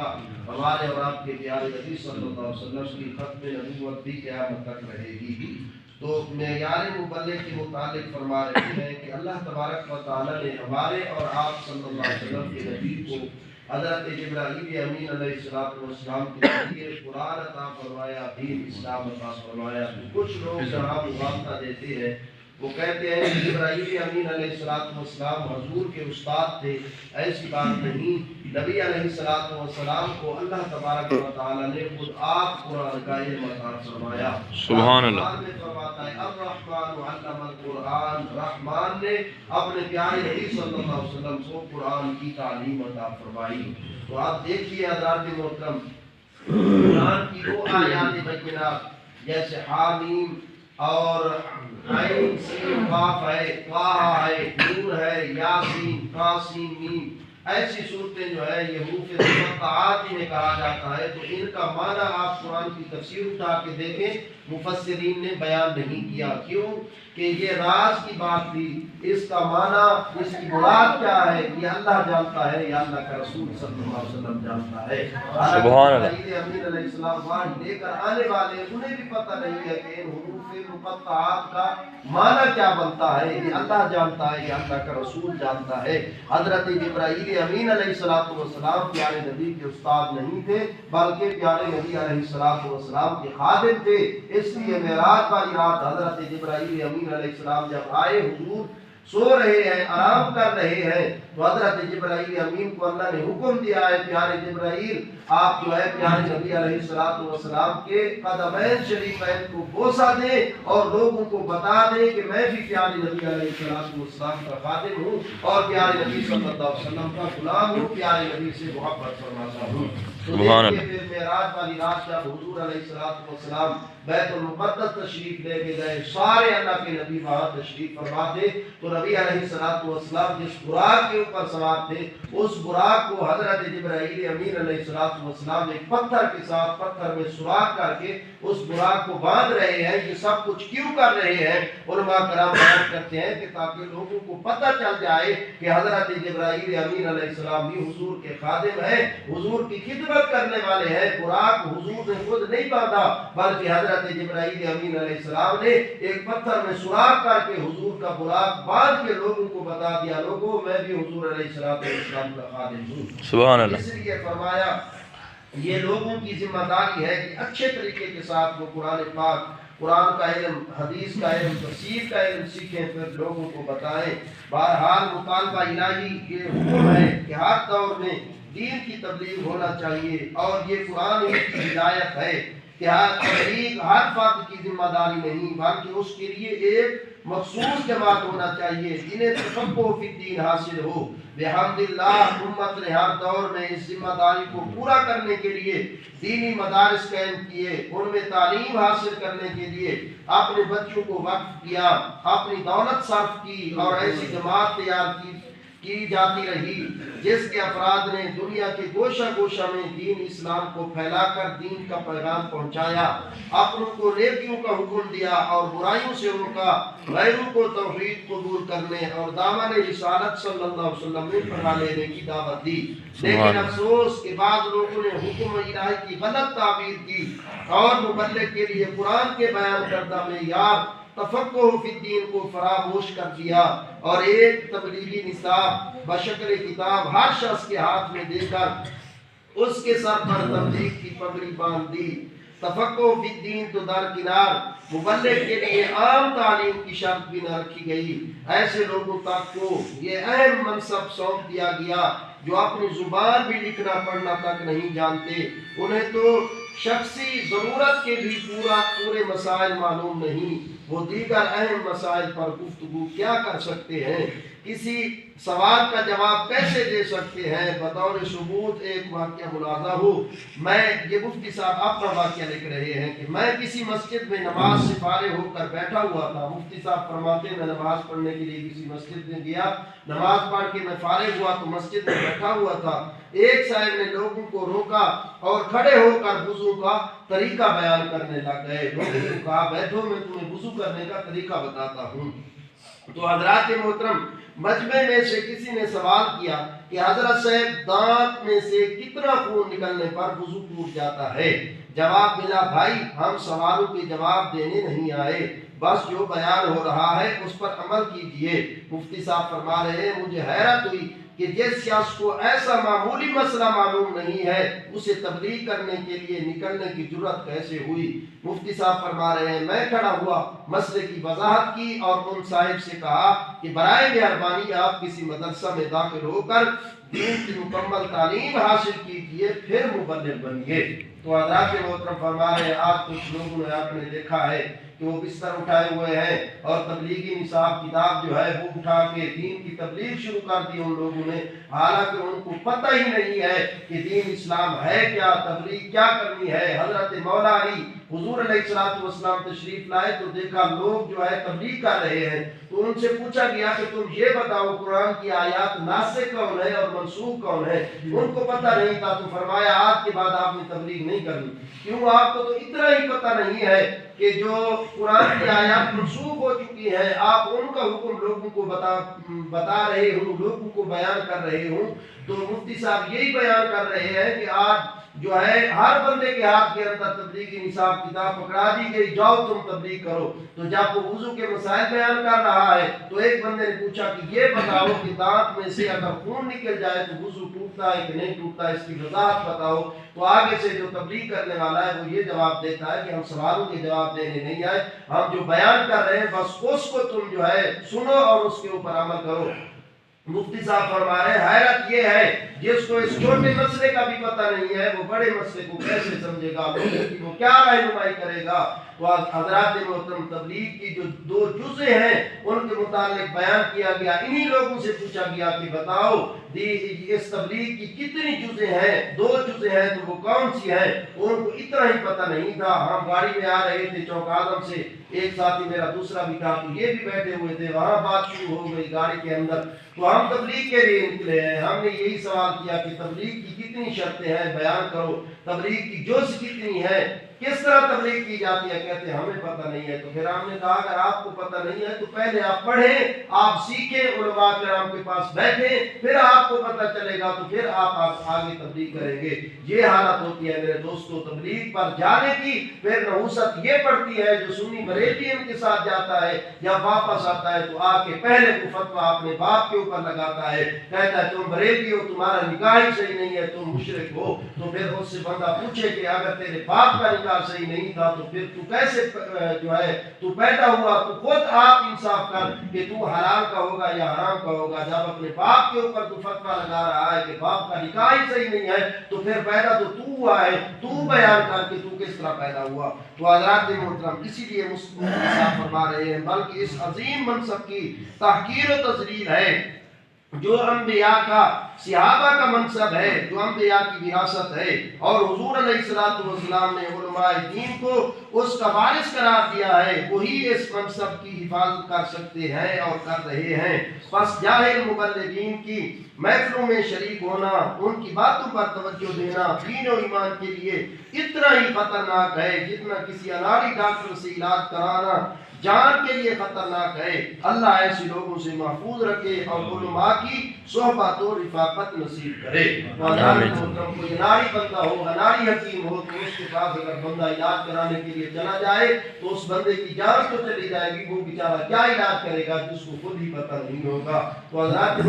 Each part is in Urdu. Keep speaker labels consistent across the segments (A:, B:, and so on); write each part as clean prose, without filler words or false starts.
A: کا ہمارے اور آپ کے پیارے نبی صلی اللہ علیہ وسلم کی ختم نبوت بھی قیامت تک رہے گی۔ تو معیار مبلغ کے متعلق فرما رہے ہیں کہ اللہ تبارک و تعالیٰ نے ہمارے اور آپ صلی اللہ علیہ وسلم کے نبی کو حضرت جبرائیل امین علیہ السلام کے ذریعے قرآن عطا فرمایا، دین اسلام عطا فرمایا۔ کچھ لوگ جہاں مغالطہ دیتے ہیں، وہ کہتے ہیں کہ جبرائیل امین علیہ السلام حضور کے استاد تھے۔ ایسی بات نہیں، نبی علیہ السلام کو اللہ تبارک و تعالیٰ نے خود آپ قرآن کا علم عطا فرمایا۔
B: سبحان اللہ۔
A: قرآن میں فرماتا ہے الرحمن علم القرآن، رحمان نے اپنے پیارے نبی صلی اللہ علیہ وسلم کو قرآن کی تعلیم عطا فرمائی۔ تو آپ دیکھیے حضرات محترم، قرآن کی وہ آیات بینات جیسے حامیم اور عین سین قاف ہے، طٰہٰ ہے، نور ہے، یاسین، طاسین میم، ایسی صورتیں جو ہے یہ حروف مقطعات میں کہا جاتا ہے۔ تو ان کا معنی آپ قرآن کی تفسیر اٹھا کے دیکھیں، مفسرین نے بیان نہیں کیا۔ کیوں کہ یہ راز کی بات تھی، اس کا معنی، اس کی مراد کیا ہے یہ اللہ جانتا ہے یا اللہ کا رسول صلی اللہ علیہ وسلم جانتا ہے۔
B: سبحان اللہ۔
A: امین علیہ السلام وحی لے کر آنے والے، انہیں بھی پتہ نہیں ہے کہ ان حروف مقطعات کا معنی کیا بنتا ہے، یہ اللہ جانتا ہے یا اللہ کا رسول جانتا ہے۔ حضرت جبرائیل امین علیہ السلام پیارے نبی کے استاد نہیں تھے، بلکہ پیارے نبی علیہ السلام کے خادم تھے۔ اس لیے معراج والی رات حضرت جبرائیل امین علیہ السلام جب آئے، حضور سو رہے ہیں، آرام کر رہے ہیں، تو حضرت جبرائیل امین کو اللہ نے حکم دیا ہے، پیارے جبرائیل آپ جو ہے پیارے نبی علیہ السلام کے قدمین شریفین کو بوسہ دیں اور لوگوں کو بتا دیں کہ میں بھی پیارے نبی علیہ السلام کا خادم ہوں اور پیارے نبی صلی اللہ علیہ وسلم کا غلام ہوں، پیارے نبی سے محبت فرماتا ہوں۔ تو دیکھیے پھر معراج والی رات جب حضور علیہ السلام بیت المقدس تشریف لے کے گئے، سارے اللہ کے نبی وہاں تشریف فرما تھے، تو نبی علیہ السلام جس براق کے اوپر سوار تھے، اس براق کو حضرت جبرائیل امین علیہ السلام ایک پتھر کے ساتھ پتھر میں سوراخ کر کے اس براق کو باندھ رہے ہیں۔ یہ سب کچھ کیوں کر رہے ہیں؟ علماء کرام بیان کرتے ہیں کہ تاکہ لوگوں کو پتہ چل جائے کہ حضرت جبرائیل امین علیہ السلام بھی حضور کے خادم ہیں، حضور کی خدمت کرنے والے ہیں۔ براق حضور نے خود نہیں باندھا، بلکہ حضرت جبرائیل امین علیہ السلام نے ایک پتھر میں سوراخ کر کے حضور کا براق باندھ کے لوگوں کو بتا دیا، لوگوں میں بھی حضور علیہ السلام کا خادم ہوں۔
B: سبحان اللہ۔
A: اس لیے فرمایا یہ لوگوں کی ذمہ داری ہے کہ اچھے طریقے کے ساتھ وہ قرآن پاک، قرآن کا علم، حدیث کا علم، تفسیر کا علم سیکھیں، پھر لوگوں کو بتائیں۔ بہرحال مطالبہ الہی یہ حکم ہے کہ ہر دور میں دین کی تبلیغ ہونا چاہیے، اور یہ قرآن ہی کی ہدایت ہے کہ تبلیغ ہر فرد کی ذمہ داری نہیں، بلکہ اس کے لیے ایک مخصوص جماعت ہونا چاہیے جنہیں تفقہ فی الدین حاصل ہو۔ بحمداللہ امت نے ہر دور میں اس ذمہ داری کو پورا کرنے کے لیے دینی مدارس قائم کیے، ان میں تعلیم حاصل کرنے کے لیے اپنے بچوں کو وقف کیا، اپنی دولت صرف کی، اور ایسی جماعت تیار کی جاتی رہی جس کے افراد نے دنیا کے گوشہ گوشہ میں دین اسلام کو پھیلا کر دین کا پیغام پہنچایا، اپنوں کو نیکیوں کا حکم دیا اور برائیوں سے روکا، غیروں کو توحید قبول کرنے اور دامن رسالت صلی اللہ علیہ وسلم میں پناہ لینے کی دعوت دی۔ لیکن افسوس کہ بعض لوگوں نے حکم الہی کی غلط تعبیر کی اور مبلغ کے لیے قرآن کے بیان کردہ معیار تفقہ فی الدین کو فراموش کر دیا، اور ایک تبلیغی نصاب بشکل کتاب ہر شخص کے ہاتھ میں دے کر اس کے سر پر تبلیغ کی پگڑی باندھ دی۔ تفقہ فی الدین تو درکنار، مبلغ کے لیے عام تعلیم کی شرط بھی نہ رکھی گئی۔ ایسے لوگوں تک کو یہ اہم منصب سونپ دیا گیا جو اپنی زبان بھی لکھنا پڑھنا تک نہیں جانتے، انہیں تو شخصی ضرورت کے بھی پورے مسائل معلوم نہیں، وہ دیگر اہم مسائل پر گفتگو کیا کر سکتے ہیں، کسی سوال کا جواب کیسے دے سکتے ہیں۔ بطور ثبوت ایک واقعہ ملاحظہ ہو، یہ مفتی صاحب اپنا واقعہ لکھ رہے ہیں کہ میں کسی مسجد میں نماز سے فارغ ہو کر بیٹھا ہوا تھا۔ مفتی صاحب فرماتے ہیں میں نماز پڑھنے کے لیے کسی مسجد میں گیا، نماز پڑھ کے میں فارغ ہوا تو مسجد میں بیٹھا ہوا تھا، ایک صاحب نے لوگوں کو روکا اور کھڑے ہو کر وضو کا طریقہ بیان کرنے لگ گئے۔ لوگوں کو کہا بیٹھو میں تمہیں وضو کرنے کا طریقہ بتاتا ہوں۔ تو حضرات محترم، مجمع میں سے کسی نے سوال کیا کہ حضرت صاحب دانت میں سے کتنا خون نکلنے پر وضو ٹوٹ جاتا ہے؟ جواب ملا بھائی ہم سوالوں کے جواب دینے نہیں آئے، بس جو بیان ہو رہا ہے اس پر عمل کیجئے۔ مفتی صاحب فرما رہے ہیں مجھے حیرت ہوئی کہ جس شخص کو ایسا معمولی مسئلہ معلوم نہیں ہے اسے تبلیغ کرنے کے لیے نکلنے کی جرأت کیسے ہوئی؟ مفتی صاحب فرما رہے ہیں میں کھڑا ہوا، مسئلے کی وضاحت کی اور ان صاحب سے کہا کہ برائے مہربانی آپ کسی مدرسہ میں داخل ہو کر دین کی مکمل تعلیم حاصل کیجئے پھر مبلغ بنیے۔ تو حضرات محترم فرما رہے ہیں آج کچھ لوگوں نے آپ نے دیکھا ہے کہ وہ بستر اٹھائے ہوئے ہیں اور تبلیغی نصاب کتاب جو ہے وہ اٹھا کے دین کی تبلیغ شروع کر دی ان لوگوں نے، حالانکہ ان کو پتہ ہی نہیں ہے کہ دین اسلام ہے کیا، تبلیغ کیا کرنی ہے۔ حضرت مولا علی حضور علیہ السلام تشریف لائے تو دیکھا لوگ جو ہے تبلیغ کر رہے ہیں، تو ان سے پوچھا گیا کہ تم یہ بتاؤ قرآن کی آیات ناسخ کون ہے اور منسوخ کون ہے؟ ان کو پتہ نہیں تھا، تو فرمایا آج کے بعد آپ نے تبلیغ نہیں کرنی۔ کیوں؟ آپ کو تو اتنا ہی پتہ نہیں ہے کہ جو قرآن کی آیات منسوخ ہو چکی ہیں آپ ان کا حکم لوگوں کو بتا رہے ہوں، لوگوں کو بیان کر رہے ہوں۔ تو مفتی صاحب یہی بیان کر رہے ہیں کہ آج جو ہے ہر بندے کے ہاتھ کے اندر تبلیغی نصاب کتاب پکڑا دی گئی، جاؤ تم تبلیغ کرو۔ تو جب وہ وضو کے مسائل بیان کر رہا ہے تو ایک بندے نے پوچھا کہ یہ بتاؤ کہ دانت میں سے اگر خون نکل جائے تو وضو ٹوٹتا ہے کہ نہیں ٹوٹتا ہے، اس کی وضاحت بتاؤ۔ تو آگے سے جو تبلیغ کرنے والا ہے وہ یہ جواب دیتا ہے کہ ہم سوالوں کے جواب دینے نہیں آئے، ہم جو بیان کر رہے ہیں بس اس کو تم جو ہے سنو اور اس کے اوپر عمل کرو۔ مفتی صاحب فرما رہے ہیں حیرت یہ ہے جس کو اس چھوٹے مسئلے کا بھی پتہ نہیں ہے وہ بڑے مسئلے کو کیسے سمجھے گا، وہ کیا رہنمائی کرے گا۔ تو حضرات محترم تبلیغ کی جو دو جزء ہیں ان کے متعلق بیان کیا گیا، انہی لوگوں سے پوچھا گیا کہ بتاؤ اس تبلیغ کی کتنی جزء ہیں؟ 2 جزء ہیں تو وہ کون سی ہیں؟ ان کو اتنا ہی پتہ نہیں تھا۔ ہم گاڑی میں آ رہے تھے چوک اعظم سے، ایک ساتھی میرا دوسرا بھی تھا تو یہ بھی بیٹھے ہوئے تھے، وہاں بات شروع ہو گئی گاڑی کے اندر، تو ہم تبلیغ کے لیے نکلے ہیں۔ ہم نے یہی سوال کیا کہ تبلیغ کی کتنی شرطیں ہیں بیان کرو، تبلیغ کی جز کتنی ہے، کس طرح تبلیغ کی جاتی ہے؟ کہتے ہیں ہمیں پتہ نہیں ہے۔ تو پھر ہم نے کہا اگر آپ کو پتہ نہیں ہے تو پہلے آپ پڑھیں، آپ سیکھیں، علماء کرام کے پاس بیٹھیں، پھر آپ کو پتہ چلے گا تو پھر آپ آگے تبلیغ کریں گے۔ یہ حالت ہوتی ہے میرے دوستو تبلیغ پر جانے کی۔ پھر نحوست یہ پڑتی ہے جو سنی بریلوی ان کے ساتھ جاتا ہے یا واپس آتا ہے تو آ کے پہلے کو فتویٰ اپنے باپ کے اوپر لگاتا ہے، کہتا ہے تم بریلوی ہو، تمہارا نکاح ہی صحیح نہیں ہے، تم مشرک ہو۔ تو پھر اس سے بندہ پوچھے کہ اگر تیرے باپ کا نکاح صحیح نہیں تھا تو پھر تو کیسے جو ہے تو پیدا ہوا؟ تو خود آپ انصاف کر کہ تو حلال کا ہوگا یا حرام کا ہوگا۔ جب اپنے باپ کے اوپر تو فتویٰ لگا رہا ہے کہ باپ کا نکاح ہی صحیح نہیں ہے تو پھر پیدا تو ہوا ہے، تو بیان کر کہ تو کس طرح پیدا ہوا۔ تو حضرات محترم اسی لیے مفتی صاحب فرما رہے ہیں بلکہ اس عظیم منصب کی تحقیر و تذلیل ہے جو انبیاء کا صحابہ کا منصب ہے، جو انبیاء کی وراثت ہے، اور حضور علیہ السلام نے علماء دین کو اس کا وارث قرار دیا ہے، وہی اس منصب کی حفاظت کر سکتے ہیں اور کر رہے ہیں۔ پس جاہل مبلغین کی محفلوں میں شریک ہونا، ان کی باتوں پر توجہ دینا دین و ایمان کے لیے اتنا ہی خطرناک ہے جتنا کسی اناڑی ڈاکٹر سے علاج کرانا جان کے لیے خطرناک ہے۔ اللہ ایسے لوگوں سے محفوظ رکھے اور علماء کی صحبت و رفاقت نصیب کرے۔ کوئی اناڑی بندہ ہو، اناڑی حکیم ہو تو اس کے پاس اگر بندہ علاج کرانے کے لیے چلا جائے تو اس بندے کی جان تو چلی جائے گی، وہ بیچارہ کیا علاج کرے گا جس کو خود ہی پتہ نہیں ہوگا۔ تو حضرات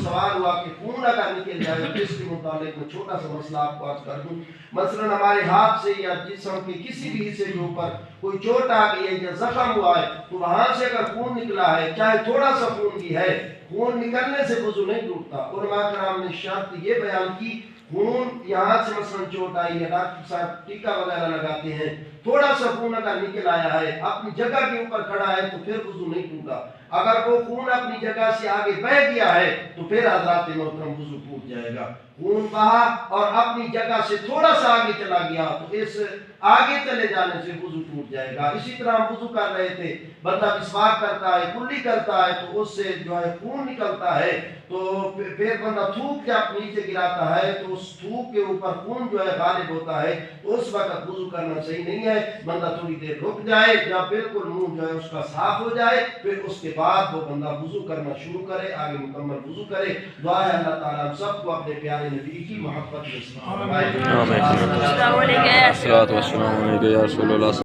A: سوال ہوا کہ خون اگر نکل جائے تو اس کے متعلق میں چھوٹا سا مسئلہ آپ کو عرض کر دوں۔ مثلاً ہمارے ہاتھ سے یا جسم کے کسی بھی حصے کے اوپر کوئی چوٹ آ گئی ہے یا زخم ہوا ہے تو وہاں سے اگر خون نکلا ہے، چاہے تھوڑا سا خون بھی ہے، خون نکلنے سے وضو نہیں ٹوٹتا۔ علماء کرام نے شرط یہ بیان کی خون یہاں سے مثلا چوٹ آئی ہے، ڈاکٹر صاحب ٹیکا وغیرہ لگاتے ہیں، تھوڑا سا خون اگر نکل آیا ہے اپنی جگہ کے اوپر کھڑا ہے تو پھر وضو نہیں ٹوٹا۔ اگر وہ خون اپنی جگہ سے آگے بہ گیا ہے تو پھر حضرات محترم وضو ٹوٹ جائے گا۔ خون بہا اور اپنی جگہ سے تھوڑا سا آگے چلا گیا تو اس آگے چلے جانے سے وضو ٹوٹ جائے گا. اسی طرح ہم وضو کر رہے تھے, بندہ مسواک کرتا ہے, کلی کرتا ہے تو اس سے جو ہے خون نکلتا ہے, تو پھر بندہ تھوک جب نیچے گراتا ہے تو اس تھوک کے اوپر خون جو ہے غالب ہوتا ہے, تو اس وقت وضو کرنا صحیح نہیں ہے. بندہ تھوڑی دیر رک جائے, جب بالکل منہ جو ہے اس کا صاف ہو جائے, پھر اس کے بعد وہ بندہ وضو کرنا شروع کرے, آگے مکمل وضو کرے. دعا ہے اللہ تعالیٰ ہم سب کو اپنے پیارے نبی کی محبت نصیب فرمائے.
B: السلام علیکم یا رسول اللہ.